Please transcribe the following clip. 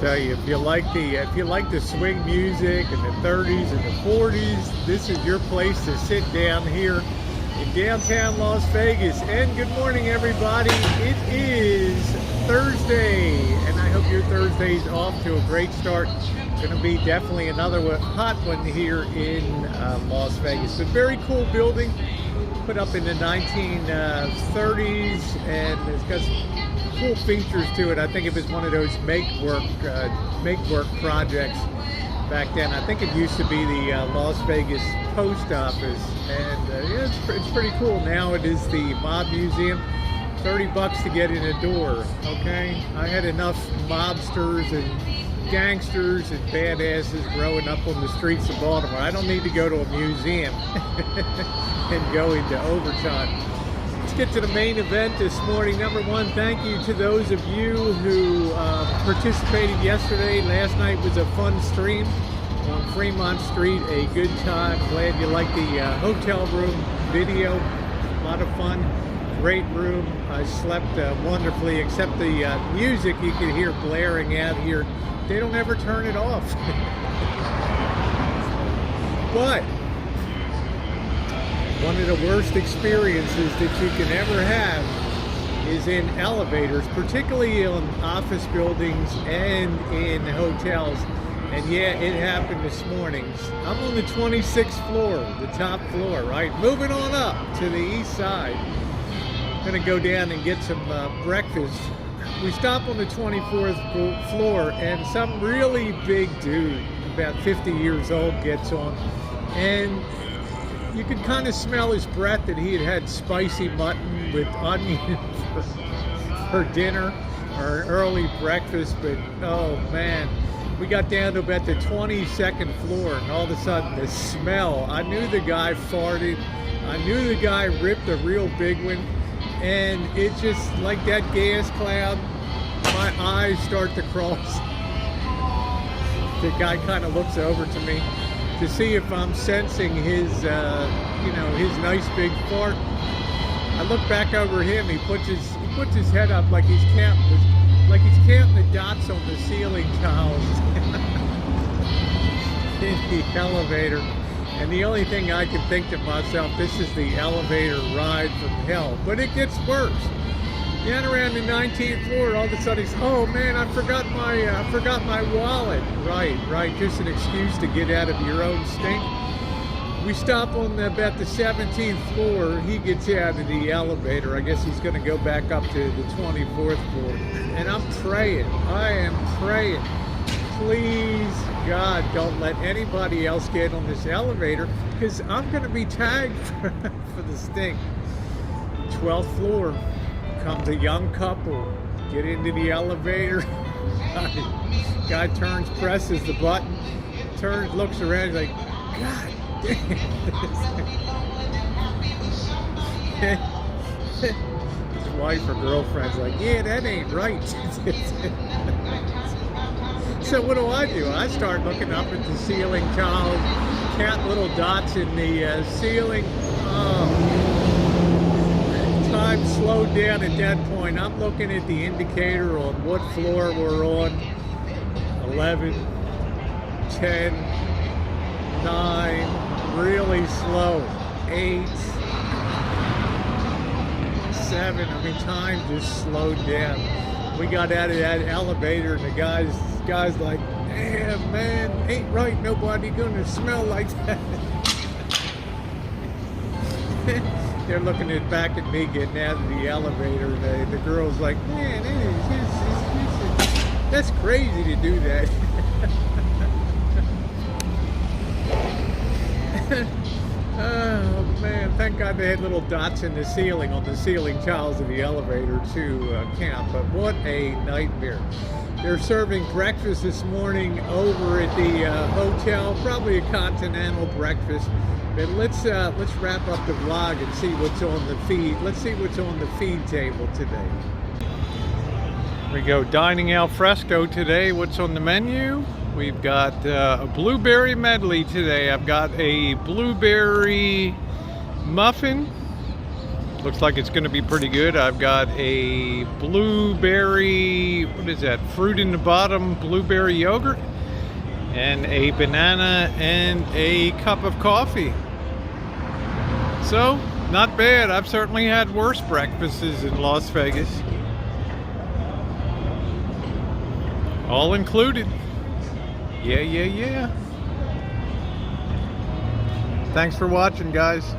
tell you, if you like the swing music and the 30s and the 40s, this is your place to sit down here in downtown Las Vegas. And good morning, everybody. It is Thursday, and I hope your Thursday's off to a great start. It's going to be definitely another hot one here in Las Vegas. But very cool building, put up in the 1930s, and it's got some cool features to it. I think it was one of those make work projects back then. I think it used to be the Las Vegas post office, and yeah, it's pretty cool. Now it is the Mob Museum. $30 to get in the door. Okay, I had enough mobsters and gangsters and badasses growing up on the streets of Baltimore. I don't need to go to a museum and go into overtime. Let's get to the main event this morning. Number one, thank you to those of you who participated yesterday. Last night was a fun stream on Fremont Street, a good time. Glad you liked the hotel room video. A lot of fun. Great room. I slept wonderfully, except the music you could hear blaring out here. They don't ever turn it off. But one of the worst experiences that you can ever have is in elevators, particularly in office buildings and in hotels. And yeah, it happened this morning. I'm on the 26th floor, the top floor, right? Moving on up to the east side. Gonna go down and get some breakfast. We stop on the 24th floor, and some really big dude, about 50 years old, gets on, and you could kind of smell his breath that he had spicy mutton with onion for dinner or an early breakfast. But oh man, we got down to about the 22nd floor, and all of a sudden the smell, I knew the guy farted, I knew the guy ripped a real big one, and it just, like that gas cloud, my eyes start to cross. The guy kind of looks over to me to see if I'm sensing his, his nice big fart. I look back over him. He puts his head up like he's counting the dots on the ceiling tiles in the elevator. And the only thing I can think to myself, this is the elevator ride from hell. But it gets worse. Down around the 19th floor, all of a sudden he's, oh man, I forgot my wallet. Right, just an excuse to get out of your own stink. We stop on about the 17th floor. He gets out of the elevator. I guess he's going to go back up to the 24th floor. And I'm praying, I am praying, please God, don't let anybody else get on this elevator, because I'm going to be tagged for the stink. 12th floor. Comes a young couple, get into the elevator. Guy turns, presses the button, turns, looks around, he's like, God damn. His wife or girlfriend's like, yeah, that ain't right. So what do? I start looking up at the ceiling tiles, count little dots in the ceiling. Time slowed down at that point. I'm looking at the indicator on what floor we're on. 11, 10, 9, really slow. 8, 7. I mean, time just slowed down. We got out of that elevator, and the guy's like, damn man, ain't right, nobody gonna smell like that. They're looking back at me getting out of the elevator. The girl's like, man, that's crazy to do that. Oh man, thank God they had little dots in the ceiling, on the ceiling tiles of the elevator to count, but what a nightmare. They're serving breakfast this morning over at the hotel, probably a continental breakfast. But let's wrap up the vlog and see what's on the feed. Let's see what's on the feed table today. We go dining al fresco today. What's on the menu? We've got a blueberry medley today. I've got a blueberry muffin. Looks like it's going to be pretty good. I've got a blueberry what is that, fruit in the bottom blueberry yogurt, and a banana and a cup of coffee. So, not bad. I've certainly had worse breakfasts in Las Vegas. All included. Yeah. Thanks for watching, guys.